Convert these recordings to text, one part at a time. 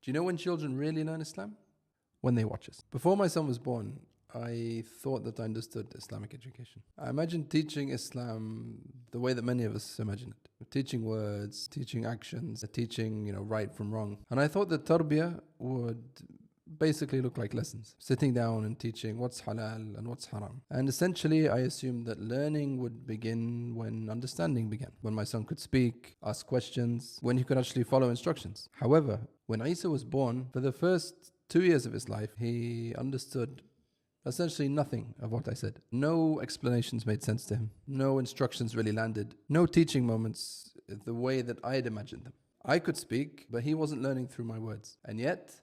Do you know when children really learn Islam? When they watch us. Before my son was born, I thought that I understood Islamic education. I imagined teaching Islam the way that many of us imagine it. Teaching words, teaching actions, teaching, right from wrong. And I thought that tarbiyah would basically look like lessons. Sitting down and teaching what's halal and what's haram. And essentially, I assumed that learning would begin when understanding began. When my son could speak, ask questions, when he could actually follow instructions. However, when Isa was born, for the first 2 years of his life, he understood essentially nothing of what I said. No explanations made sense to him. No instructions really landed. No teaching moments the way that I had imagined them. I could speak, but he wasn't learning through my words. And yet,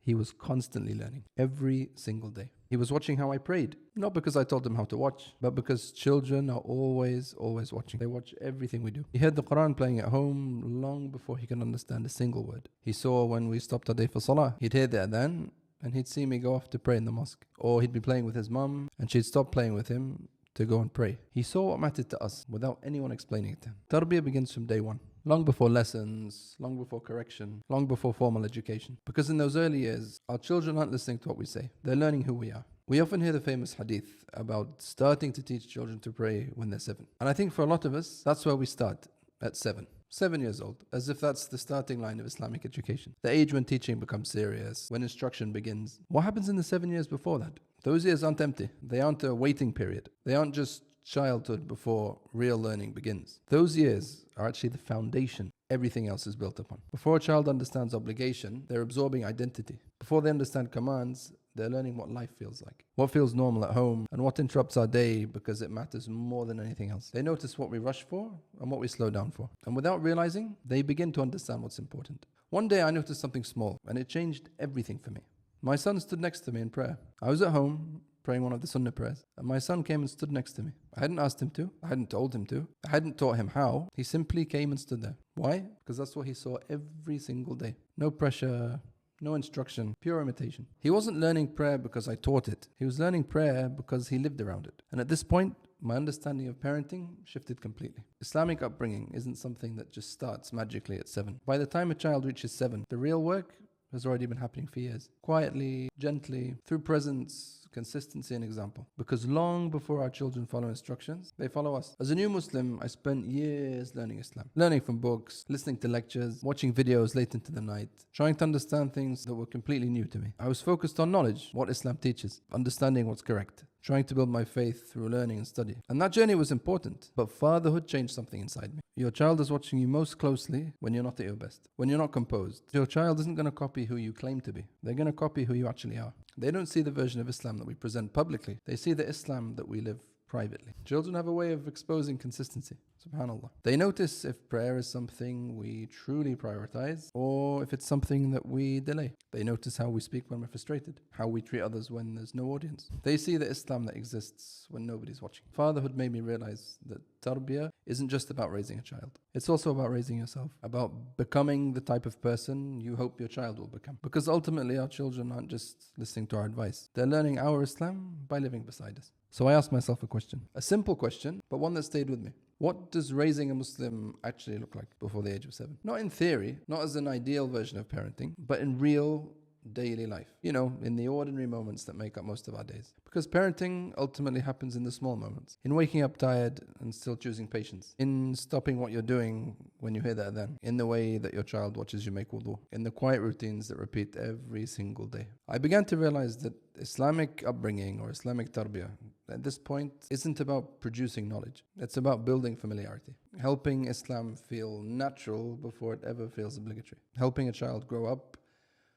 he was constantly learning every single day. He was watching how I prayed, not because I told him how to watch, but because children are always watching. They watch everything we do. He heard the Quran playing at home long before he could understand a single word. He saw when we stopped our day for salah, he'd hear the adhan, and he'd see me go off to pray in the mosque. Or he'd be playing with his mum, and she'd stop playing with him to go and pray. He saw what mattered to us without anyone explaining it to him. Tarbiyah begins from day one. Long before lessons, long before correction, long before formal education. Because in those early years, our children aren't listening to what we say. They're learning who we are. We often hear the famous hadith about starting to teach children to pray when they're 7. And I think for a lot of us, that's where we start, at 7. 7 years old, as if that's the starting line of Islamic education. The age when teaching becomes serious, when instruction begins. What happens in the 7 years before that? Those years aren't empty. They aren't a waiting period. They aren't just childhood before real learning begins. Those years are actually the foundation everything else is built upon. Before a child understands obligation, they're absorbing identity. Before they understand commands, they're learning what life feels like, what feels normal at home, and what interrupts our day because it matters more than anything else. They notice what we rush for and what we slow down for. And without realizing, they begin to understand what's important. One day I noticed something small, and it changed everything for me. My son stood next to me in prayer. I was at home, praying one of the Sunnah prayers, and my son came and stood next to me. I hadn't asked him to, I hadn't told him to, I hadn't taught him how. He simply came and stood there. Why? Because that's what he saw every single day. No pressure, no instruction, pure imitation. He wasn't learning prayer because I taught it. He was learning prayer because he lived around it. And at this point, my understanding of parenting shifted completely. Islamic upbringing isn't something that just starts magically at 7. By the time a child reaches 7, the real work has already been happening for years. Quietly, gently, through presence, consistency and example. Because long before our children follow instructions, they follow us. As a new Muslim, I spent years learning Islam. Learning from books, listening to lectures, watching videos late into the night, trying to understand things that were completely new to me. I was focused on knowledge, what Islam teaches, understanding what's correct, trying to build my faith through learning and study. And that journey was important, but fatherhood changed something inside me. Your child is watching you most closely when you're not at your best, when you're not composed. Your child isn't going to copy who you claim to be. They're going to copy who you actually are. They don't see the version of Islam that we present publicly. They see the Islam that we live privately. Children have a way of exposing consistency. SubhanAllah. They notice if prayer is something we truly prioritize or if it's something that we delay. They notice how we speak when we're frustrated, how we treat others when there's no audience. They see the Islam that exists when nobody's watching. Fatherhood made me realize that tarbiyah isn't just about raising a child. It's also about raising yourself, about becoming the type of person you hope your child will become. Because ultimately our children aren't just listening to our advice. They're learning our Islam by living beside us. So I asked myself a question, a simple question, but one that stayed with me. What does raising a Muslim actually look like before the age of 7? Not in theory, not as an ideal version of parenting, but in real daily life. In the ordinary moments that make up most of our days. Because parenting ultimately happens in the small moments. In waking up tired and still choosing patience. In stopping what you're doing when you hear that adhan. In the way that your child watches you make wudu. In the quiet routines that repeat every single day. I began to realize that Islamic upbringing or Islamic tarbiyah at this point isn't about producing knowledge. It's about building familiarity. Helping Islam feel natural before it ever feels obligatory. Helping a child grow up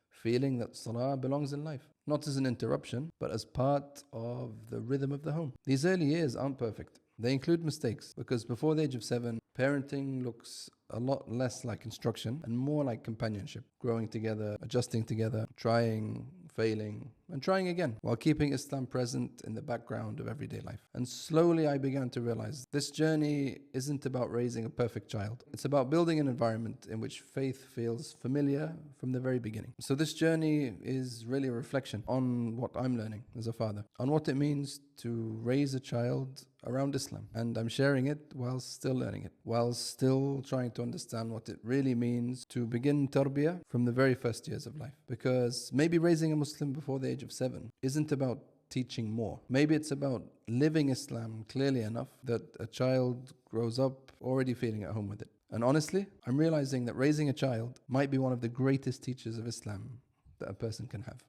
feeling that salah belongs in life. Not as an interruption, but as part of the rhythm of the home. These early years aren't perfect. They include mistakes because before the age of 7, parenting looks a lot less like instruction and more like companionship. Growing together, adjusting together, trying, failing, and trying again while keeping Islam present in the background of everyday life. And slowly I began to realize this journey isn't about raising a perfect child. It's about building an environment in which faith feels familiar from the very beginning. So this journey is really a reflection on what I'm learning as a father, on what it means to raise a child around Islam. And I'm sharing it while still learning it, while still trying to understand what it really means to begin tarbiyah from the very first years of life. Because maybe raising a Muslim before the age of 7 isn't about teaching more. Maybe it's about living Islam clearly enough that a child grows up already feeling at home with it. And honestly, I'm realizing that raising a child might be one of the greatest teachers of Islam that a person can have.